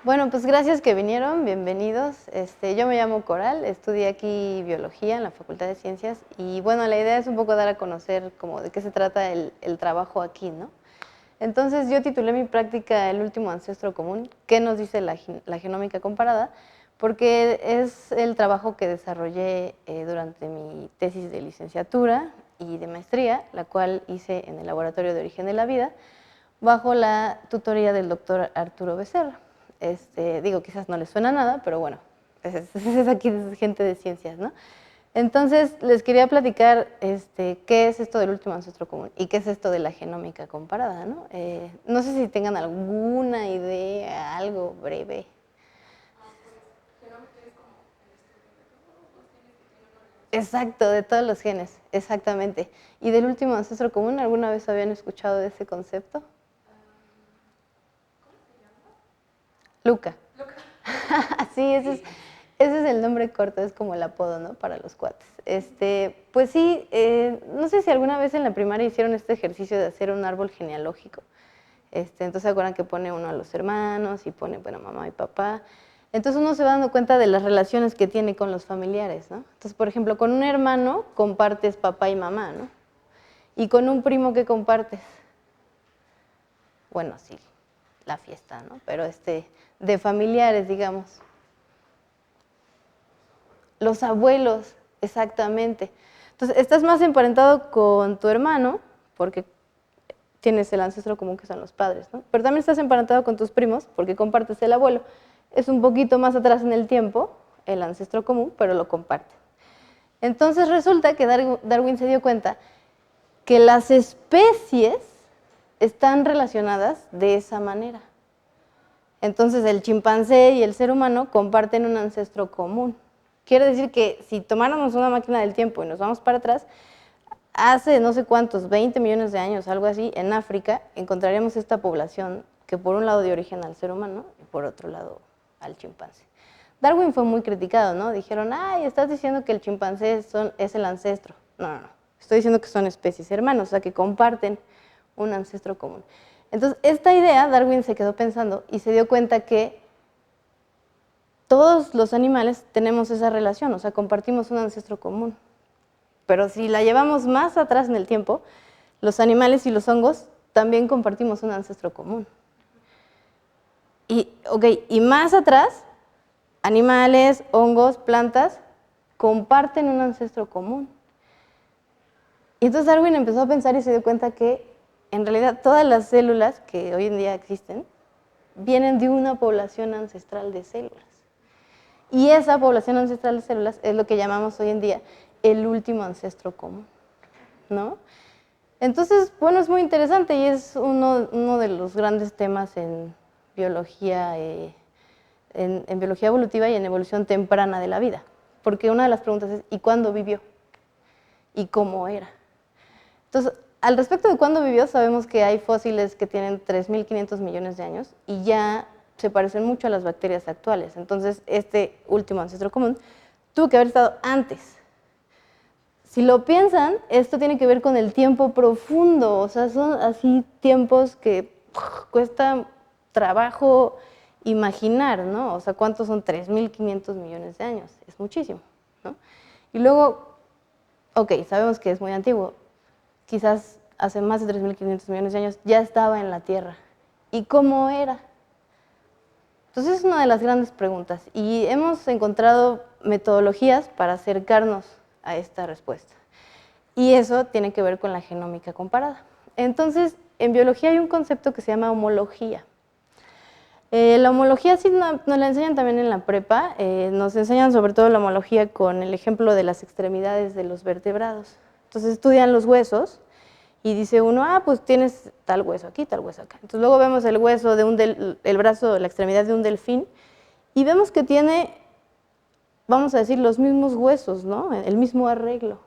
Bueno, pues gracias que vinieron, bienvenidos. Yo me llamo Coral, estudié aquí biología en la Facultad de Ciencias y bueno, la idea es un poco dar a conocer como de qué se trata el trabajo aquí, ¿no? Entonces yo titulé mi práctica El último ancestro común, ¿qué nos dice la genómica comparada? Porque es el trabajo que desarrollé durante mi tesis de licenciatura y de maestría, la cual hice en el Laboratorio de Origen de la Vida, bajo la tutoría del doctor Arturo Becerra. Digo, quizás no les suena nada, pero bueno, es aquí gente de ciencias, ¿no? Entonces, les quería platicar qué es esto del último ancestro común y qué es esto de la genómica comparada, ¿no? No sé si tengan alguna idea, algo breve. Exacto, de todos los genes, exactamente. ¿Y del último ancestro común, alguna vez habían escuchado de ese concepto? Luca. Sí, ese es el nombre corto, es como el apodo, ¿no? Para los cuates. Pues sí, no sé si alguna vez en la primaria hicieron este ejercicio de hacer un árbol genealógico. Entonces se acuerdan que pone uno a los hermanos y pone, bueno, mamá y papá. Entonces uno se va dando cuenta de las relaciones que tiene con los familiares, ¿no? Entonces, por ejemplo, con un hermano compartes papá y mamá, ¿no? Y con un primo, ¿qué compartes? Bueno, sí, la fiesta, ¿no? Pero de familiares, digamos. Los abuelos, exactamente. Entonces, estás más emparentado con tu hermano, porque tienes el ancestro común que son los padres, ¿no? Pero también estás emparentado con tus primos, porque compartes el abuelo. Es un poquito más atrás en el tiempo, el ancestro común, pero lo comparten. Entonces resulta que Darwin se dio cuenta que las especies están relacionadas de esa manera. Entonces el chimpancé y el ser humano comparten un ancestro común. Quiere decir que si tomáramos una máquina del tiempo y nos vamos para atrás, hace no sé cuántos, 20 millones de años, algo así, en África, encontraríamos esta población que por un lado dio origen al ser humano y por otro lado al chimpancé. Darwin fue muy criticado, ¿no? Dijeron, ay, estás diciendo que el chimpancé es el ancestro. No, no, no. Estoy diciendo que son especies hermanos, o sea, que comparten un ancestro común. Entonces, esta idea Darwin se quedó pensando y se dio cuenta que todos los animales tenemos esa relación, o sea, compartimos un ancestro común. Pero si la llevamos más atrás en el tiempo, los animales y los hongos también compartimos un ancestro común. Y más atrás, animales, hongos, plantas, comparten un ancestro común. Y entonces Darwin empezó a pensar y se dio cuenta que en realidad todas las células que hoy en día existen vienen de una población ancestral de células. Y esa población ancestral de células es lo que llamamos hoy en día el último ancestro común, ¿no? Entonces, bueno, es muy interesante y es uno de los grandes temas en biología, en biología evolutiva y en evolución temprana de la vida. Porque una de las preguntas es, ¿y cuándo vivió? ¿Y cómo era? Entonces, al respecto de cuándo vivió, sabemos que hay fósiles que tienen 3.500 millones de años y ya se parecen mucho a las bacterias actuales. Entonces, este último ancestro común tuvo que haber estado antes. Si lo piensan, esto tiene que ver con el tiempo profundo, o sea, son así tiempos que cuesta trabajo imaginar, ¿no? O sea, ¿cuántos son 3.500 millones de años? Es muchísimo, ¿no? Y luego, ok, sabemos que es muy antiguo, quizás hace más de 3.500 millones de años ya estaba en la Tierra. ¿Y cómo era? Entonces es una de las grandes preguntas y hemos encontrado metodologías para acercarnos a esta respuesta. Y eso tiene que ver con la genómica comparada. Entonces, en biología hay un concepto que se llama homología. La homología sí nos la enseñan también en la prepa, nos enseñan sobre todo la homología con el ejemplo de las extremidades de los vertebrados. Entonces estudian los huesos y dice uno, pues tienes tal hueso aquí, tal hueso acá. Entonces luego vemos el hueso de el brazo, la extremidad de un delfín y vemos que tiene, vamos a decir, los mismos huesos, ¿no? El mismo arreglo.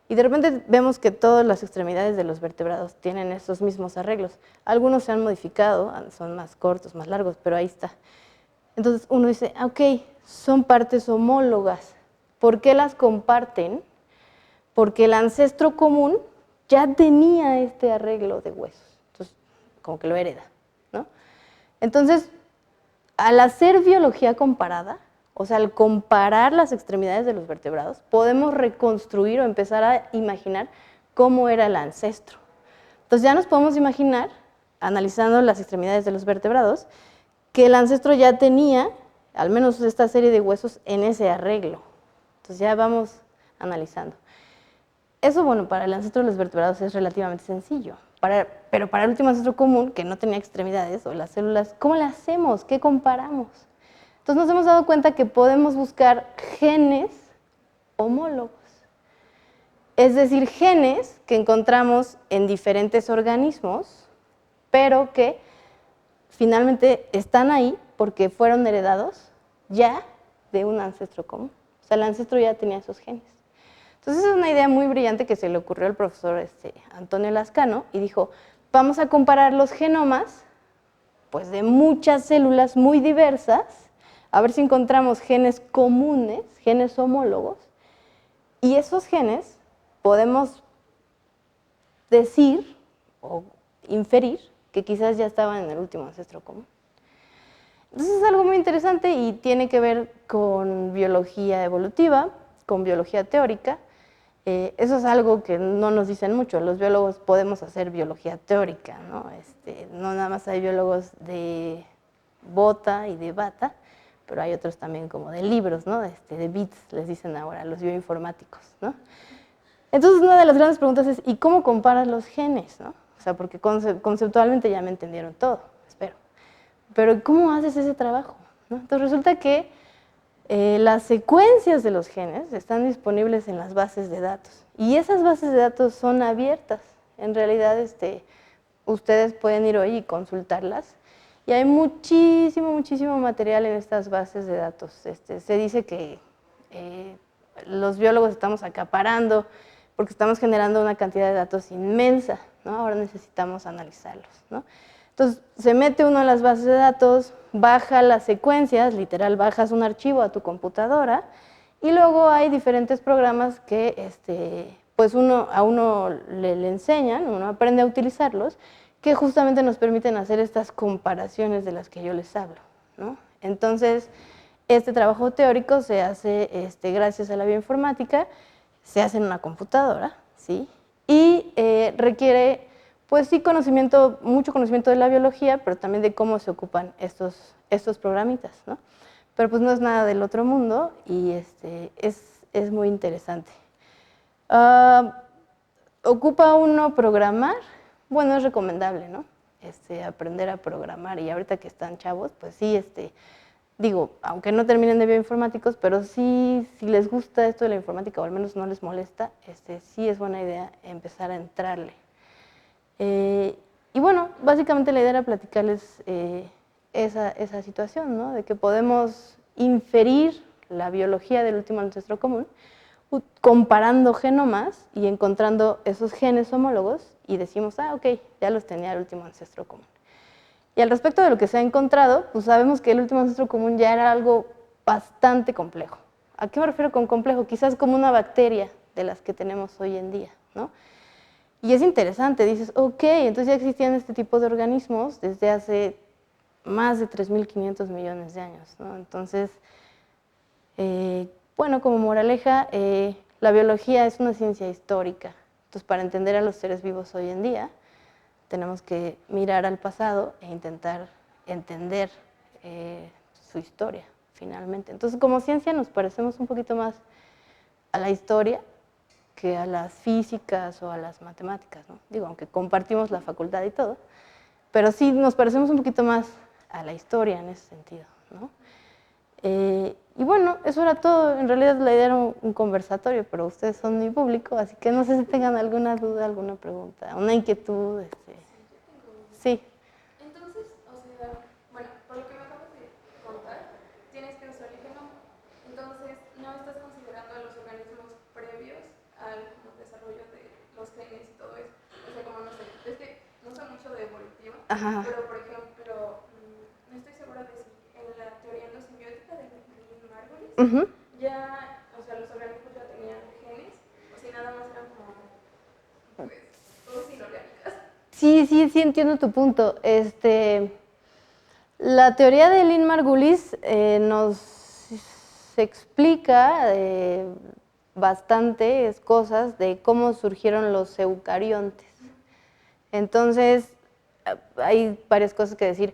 Y de repente vemos que todas las extremidades de los vertebrados tienen esos mismos arreglos. Algunos se han modificado, son más cortos, más largos, pero ahí está. Entonces uno dice, ok, son partes homólogas. ¿Por qué las comparten? Porque el ancestro común ya tenía este arreglo de huesos. Entonces, como que lo hereda, ¿no? Entonces, al hacer biología comparada, o sea, al comparar las extremidades de los vertebrados, podemos reconstruir o empezar a imaginar cómo era el ancestro. Entonces ya nos podemos imaginar, analizando las extremidades de los vertebrados, que el ancestro ya tenía al menos esta serie de huesos en ese arreglo. Entonces ya vamos analizando. Eso, bueno, para el ancestro de los vertebrados es relativamente sencillo, pero para el último ancestro común, que no tenía extremidades o las células, ¿cómo le hacemos? ¿Qué comparamos? Entonces nos hemos dado cuenta que podemos buscar genes homólogos. Es decir, genes que encontramos en diferentes organismos, pero que finalmente están ahí porque fueron heredados ya de un ancestro común. O sea, el ancestro ya tenía esos genes. Entonces es una idea muy brillante que se le ocurrió al profesor Antonio Lascano y dijo, vamos a comparar los genomas pues, de muchas células muy diversas, a ver si encontramos genes comunes, genes homólogos, y esos genes podemos decir o inferir que quizás ya estaban en el último ancestro común. Entonces es algo muy interesante y tiene que ver con biología evolutiva, con biología teórica. Eso es algo que no nos dicen mucho. Los biólogos podemos hacer biología teórica, ¿no? No nada más hay biólogos de bota y de bata, pero hay otros también como de libros, ¿no? De bits, les dicen ahora, los bioinformáticos, ¿no? Entonces una de las grandes preguntas es, ¿y cómo comparas los genes, no? O sea, porque conceptualmente ya me entendieron todo, espero. Pero ¿cómo haces ese trabajo, no? Entonces resulta que las secuencias de los genes están disponibles en las bases de datos y esas bases de datos son abiertas. En realidad, ustedes pueden ir hoy y consultarlas y hay muchísimo, muchísimo material en estas bases de datos. Se dice que los biólogos estamos acaparando porque estamos generando una cantidad de datos inmensa, ¿no? Ahora necesitamos analizarlos, ¿no? Entonces, se mete uno a las bases de datos, baja las secuencias, literal, bajas un archivo a tu computadora, y luego hay diferentes programas que pues a uno le enseñan, uno aprende a utilizarlos, que justamente nos permiten hacer estas comparaciones de las que yo les hablo, ¿no? Entonces, este trabajo teórico se hace gracias a la bioinformática, se hace en una computadora, ¿sí? Y requiere pues sí, mucho conocimiento de la biología, pero también de cómo se ocupan estos programitas, ¿no? Pero pues no es nada del otro mundo y es muy interesante. ¿Ocupa uno programar? Bueno, es recomendable, ¿no? Aprender a programar y ahorita que están chavos, pues sí, digo, aunque no terminen de bioinformáticos, pero sí, si les gusta esto de la informática o al menos no les molesta, sí es buena idea empezar a entrarle. Y bueno, básicamente la idea era platicarles esa situación, ¿no? De que podemos inferir la biología del último ancestro común comparando genomas y encontrando esos genes homólogos y decimos, ah, ok, ya los tenía el último ancestro común. Y al respecto de lo que se ha encontrado, pues sabemos que el último ancestro común ya era algo bastante complejo. ¿A qué me refiero con complejo? Quizás como una bacteria de las que tenemos hoy en día, ¿no? Y es interesante, dices, ok, entonces ya existían este tipo de organismos desde hace más de 3.500 millones de años, ¿no? Entonces, bueno, como moraleja, la biología es una ciencia histórica. Entonces, para entender a los seres vivos hoy en día, tenemos que mirar al pasado e intentar entender su historia, finalmente. Entonces, como ciencia nos parecemos un poquito más a la historia que a las físicas o a las matemáticas, ¿no? Digo, aunque compartimos la facultad y todo, pero sí nos parecemos un poquito más a la historia en ese sentido, ¿no? Y bueno, eso era todo. En realidad la idea era un conversatorio, pero ustedes son mi público, así que no sé si tengan alguna duda, alguna pregunta, una inquietud. Sí. Entonces, o sea, bueno, por lo que me acabas de contar, tienes que usar el genoma. Entonces, no estás considerando a los organismos previos al como, desarrollo de los genes y todo eso. O sea, como no sé, es que no sé mucho de evolutiva, Ajá. pero por ejemplo, no estoy segura de si en la teoría endosimbiótica de Margulis, ya, o sea, los organismos ya tenían genes, o si nada más eran como, pues, todos inorgánicas. Sí, entiendo tu punto. La teoría de Lynn Margulis nos explica bastantes cosas de cómo surgieron los eucariontes. Entonces, hay varias cosas que decir.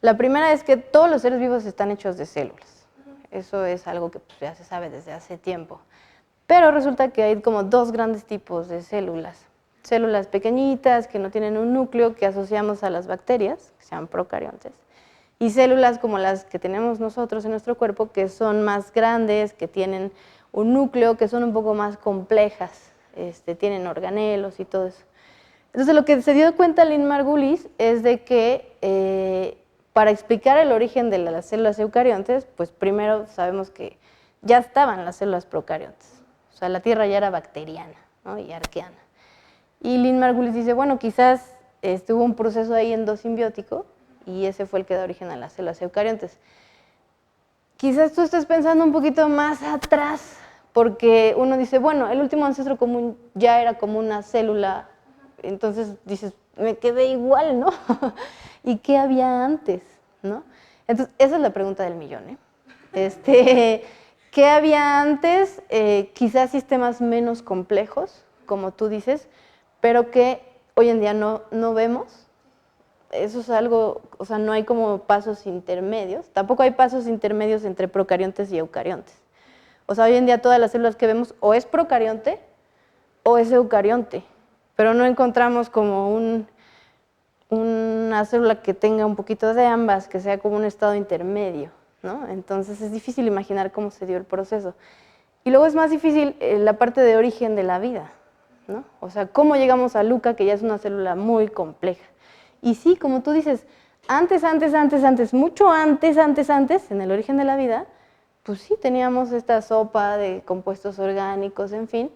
La primera es que todos los seres vivos están hechos de células. Eso es algo que pues, ya se sabe desde hace tiempo. Pero resulta que hay como dos grandes tipos de células. Células pequeñitas que no tienen un núcleo que asociamos a las bacterias, que se llaman procariontes, y células como las que tenemos nosotros en nuestro cuerpo, que son más grandes, que tienen un núcleo, que son un poco más complejas, tienen organelos y todo eso. Entonces, lo que se dio cuenta Lynn Margulis es de que para explicar el origen de las células eucariontes, pues primero sabemos que ya estaban las células procariontes. O sea, la Tierra ya era bacteriana, ¿no? Y arqueana. Y Lynn Margulis dice, bueno, quizás hubo un proceso ahí endosimbiótico y ese fue el que da origen a las células eucariontes. Quizás tú estés pensando un poquito más atrás, porque uno dice, bueno, el último ancestro común ya era como una célula, entonces dices, me quedé igual, ¿no? ¿Y qué había antes? ¿No? Entonces, esa es la pregunta del millón, ¿eh? ¿Qué había antes? Quizás sistemas menos complejos, como tú dices, pero que hoy en día no vemos. Eso es algo, o sea, no hay como pasos intermedios. Tampoco hay pasos intermedios entre procariontes y eucariontes. O sea, hoy en día todas las células que vemos o es procarionte o es eucarionte, pero no encontramos como una célula que tenga un poquito de ambas, que sea como un estado intermedio, ¿no? Entonces es difícil imaginar cómo se dio el proceso. Y luego es más difícil la parte de origen de la vida, ¿no? O sea, cómo llegamos a Luca, que ya es una célula muy compleja. Y sí, como tú dices, antes, mucho antes, en el origen de la vida, pues sí teníamos esta sopa de compuestos orgánicos, en fin,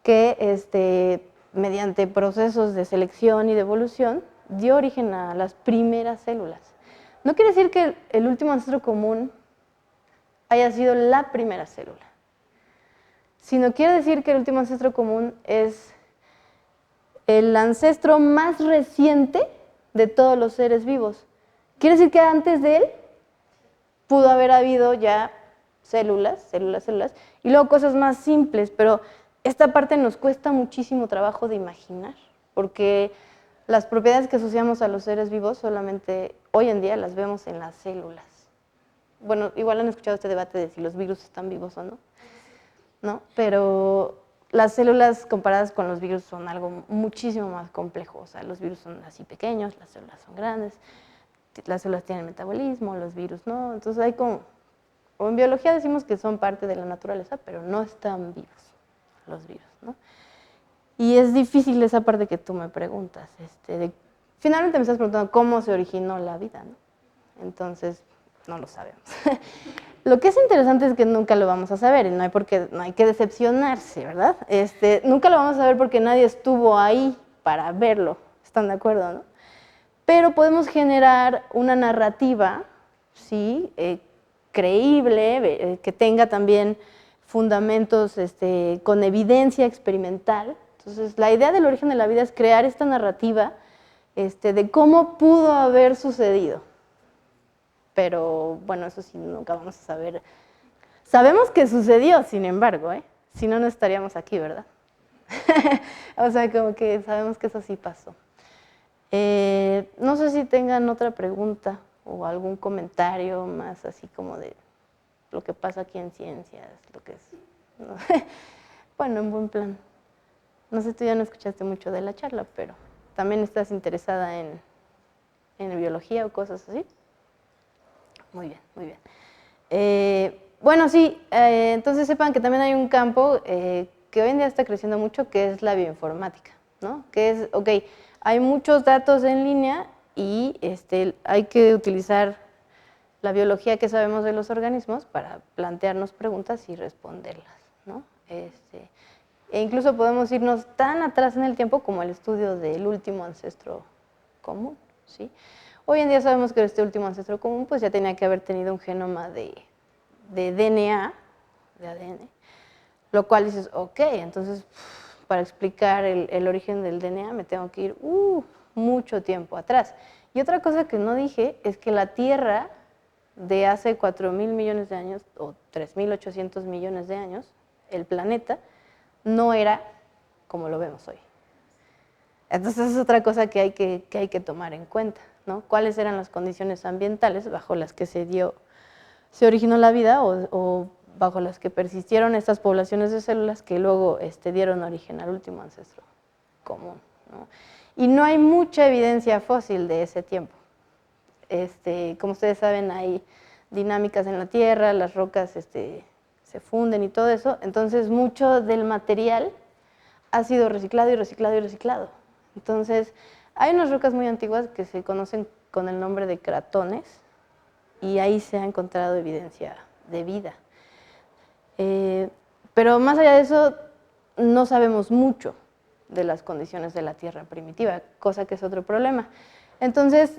que mediante procesos de selección y de evolución dio origen a las primeras células. No quiere decir que el último ancestro común haya sido la primera célula, sino quiere decir que el último ancestro común es el ancestro más reciente de todos los seres vivos. Quiere decir que antes de él pudo haber habido ya células, y luego cosas más simples, pero esta parte nos cuesta muchísimo trabajo de imaginar, porque las propiedades que asociamos a los seres vivos solamente hoy en día las vemos en las células. Bueno, igual han escuchado este debate de si los virus están vivos o no, ¿no? Pero las células comparadas con los virus son algo muchísimo más complejo. O sea, los virus son así pequeños, las células son grandes, las células tienen metabolismo, los virus no. Entonces hay como, o en biología decimos que son parte de la naturaleza, pero no están vivos los virus, ¿no? Y es difícil esa parte que tú me preguntas. Finalmente me estás preguntando cómo se originó la vida, ¿no? Entonces, no lo sabemos. Lo que es interesante es que nunca lo vamos a saber y no hay que decepcionarse, ¿verdad? Nunca lo vamos a saber porque nadie estuvo ahí para verlo, ¿están de acuerdo, no? Pero podemos generar una narrativa, ¿sí? Creíble, que tenga también fundamentos con evidencia experimental. Entonces, la idea del origen de la vida es crear esta narrativa de cómo pudo haber sucedido. Pero, bueno, eso sí, nunca vamos a saber. Sabemos que sucedió, sin embargo, si no, no estaríamos aquí, ¿verdad? O sea, como que sabemos que eso sí pasó. No sé si tengan otra pregunta o algún comentario más así como de lo que pasa aquí en ciencias, lo que es, ¿no? Bueno, en buen plan. No sé, tú ya no escuchaste mucho de la charla, pero también estás interesada en biología o cosas así. Muy bien, muy bien. Bueno, sí, entonces sepan que también hay un campo que hoy en día está creciendo mucho, que es la bioinformática, ¿no? Que es, ok, hay muchos datos en línea y hay que utilizar la biología que sabemos de los organismos para plantearnos preguntas y responderlas, ¿no? E incluso podemos irnos tan atrás en el tiempo como el estudio del último ancestro común, ¿sí? Hoy en día sabemos que este último ancestro común pues ya tenía que haber tenido un genoma de DNA, de ADN, lo cual dices, ok, entonces para explicar el origen del DNA me tengo que ir mucho tiempo atrás. Y otra cosa que no dije es que la Tierra de hace 4.000 millones de años o 3.800 millones de años, el planeta, no era como lo vemos hoy. Entonces es otra cosa que hay que tomar en cuenta, ¿no? ¿Cuáles eran las condiciones ambientales bajo las que se originó la vida o bajo las que persistieron estas poblaciones de células que luego dieron origen al último ancestro común, ¿no? Y no hay mucha evidencia fósil de ese tiempo. Como ustedes saben, hay dinámicas en la Tierra, las rocas se funden y todo eso, entonces mucho del material ha sido reciclado y reciclado y reciclado. Entonces, hay unas rocas muy antiguas que se conocen con el nombre de cratones y ahí se ha encontrado evidencia de vida. Pero más allá de eso, no sabemos mucho de las condiciones de la Tierra primitiva, cosa que es otro problema. Entonces,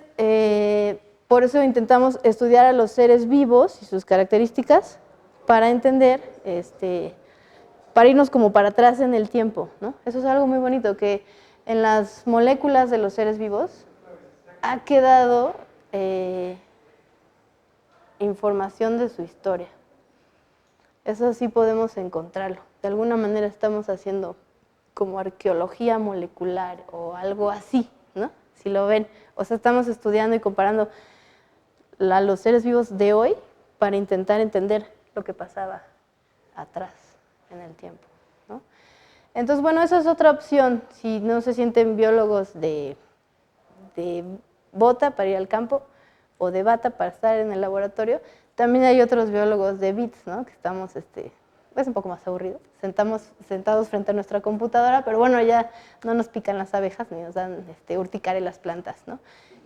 por eso intentamos estudiar a los seres vivos y sus características para entender, para irnos como para atrás en el tiempo, ¿no? Eso es algo muy bonito, que en las moléculas de los seres vivos ha quedado información de su historia. Eso sí podemos encontrarlo. De alguna manera estamos haciendo como arqueología molecular o algo así, ¿no? Si lo ven. O sea, estamos estudiando y comparando a los seres vivos de hoy para intentar entender lo que pasaba atrás en el tiempo, ¿no? Entonces, bueno, esa es otra opción. Si no se sienten biólogos de bota para ir al campo o de bata para estar en el laboratorio, también hay otros biólogos de bits, ¿no? Que estamos, es un poco más aburrido, sentados frente a nuestra computadora, pero bueno, ya no nos pican las abejas ni nos dan urticaria las plantas, ¿no?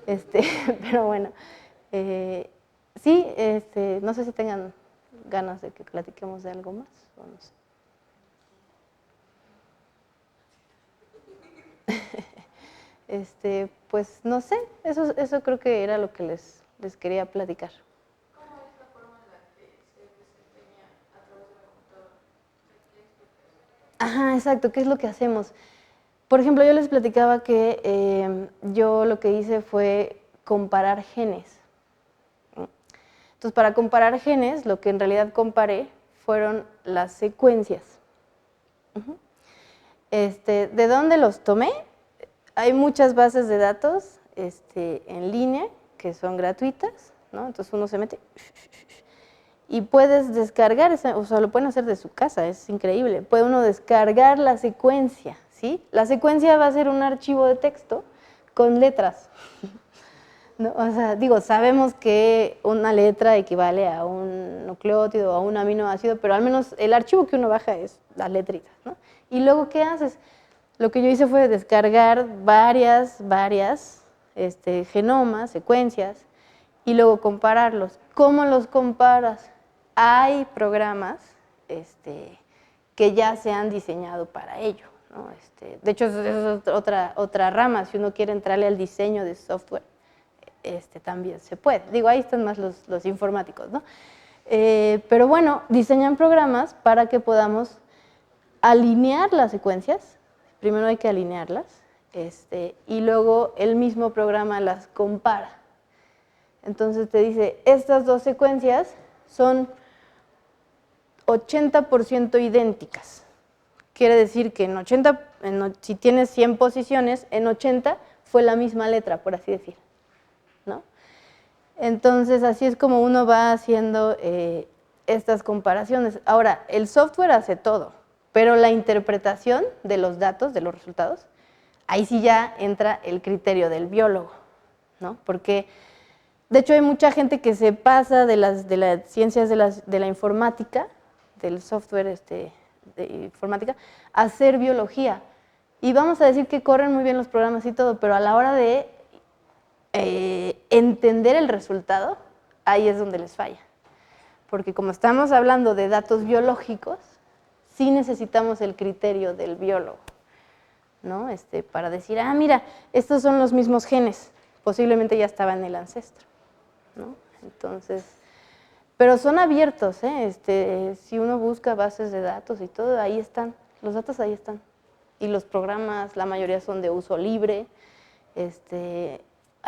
Pero bueno, sí, no sé si tengan ganas de que platiquemos de algo más o no sé. Pues no sé, eso creo que era lo que les quería platicar. ¿Cómo es la forma en la que se desempeña a través de la computadora? Ajá, exacto, ¿qué es lo que hacemos? Por ejemplo, yo les platicaba que yo lo que hice fue comparar genes. Entonces, para comparar genes, lo que en realidad comparé fueron las secuencias. ¿De dónde los tomé? Hay muchas bases de datos en línea que son gratuitas, ¿no? Entonces uno se mete y puedes descargar, o sea, lo pueden hacer de su casa, es increíble. Puede uno descargar la secuencia, ¿sí? La secuencia va a ser un archivo de texto con letras, ¿no? O sea, digo, sabemos que una letra equivale a un nucleótido o a un aminoácido, pero al menos el archivo que uno baja es las letritas, ¿no? Y luego, ¿qué haces? Lo que yo hice fue descargar varias genomas, secuencias, y luego compararlos. ¿Cómo los comparas? Hay programas que ya se han diseñado para ello, ¿no? De hecho, eso es otra rama. Si uno quiere entrarle al diseño de software, también se puede. Digo, ahí están más los informáticos, ¿no? Pero bueno, diseñan programas para que podamos alinear las secuencias. Primero hay que alinearlas, y luego el mismo programa las compara. Entonces te dice, estas dos secuencias son 80% idénticas. Quiere decir que si tienes 100 posiciones, en 80 fue la misma letra, por así decir, ¿no? Entonces, así es como uno va haciendo estas comparaciones. Ahora, el software hace todo, pero la interpretación de los datos, de los resultados, ahí sí ya entra el criterio del biólogo, ¿no? Porque, de hecho, hay mucha gente que se pasa de las ciencias de la informática, del software de informática, a hacer biología. Y vamos a decir que corren muy bien los programas y todo, pero a la hora de entender el resultado, ahí es donde les falla. Porque como estamos hablando de datos biológicos, sí necesitamos el criterio del biólogo, ¿no? Para decir, mira, estos son los mismos genes, posiblemente ya estaba en el ancestro, ¿no? Entonces, pero son abiertos, si uno busca bases de datos y todo, ahí están, los datos ahí están. Y los programas, la mayoría son de uso libre,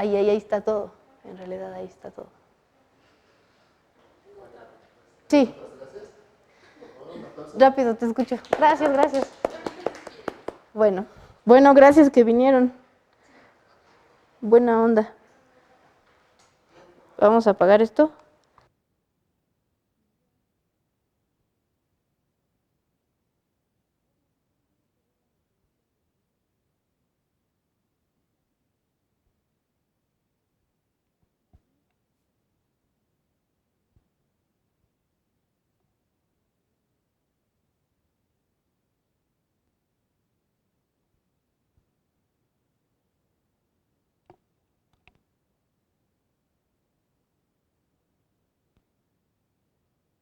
ahí está todo. En realidad ahí está todo. Sí. Rápido, te escucho. Gracias, gracias. Bueno, gracias que vinieron. Buena onda. Vamos a apagar esto.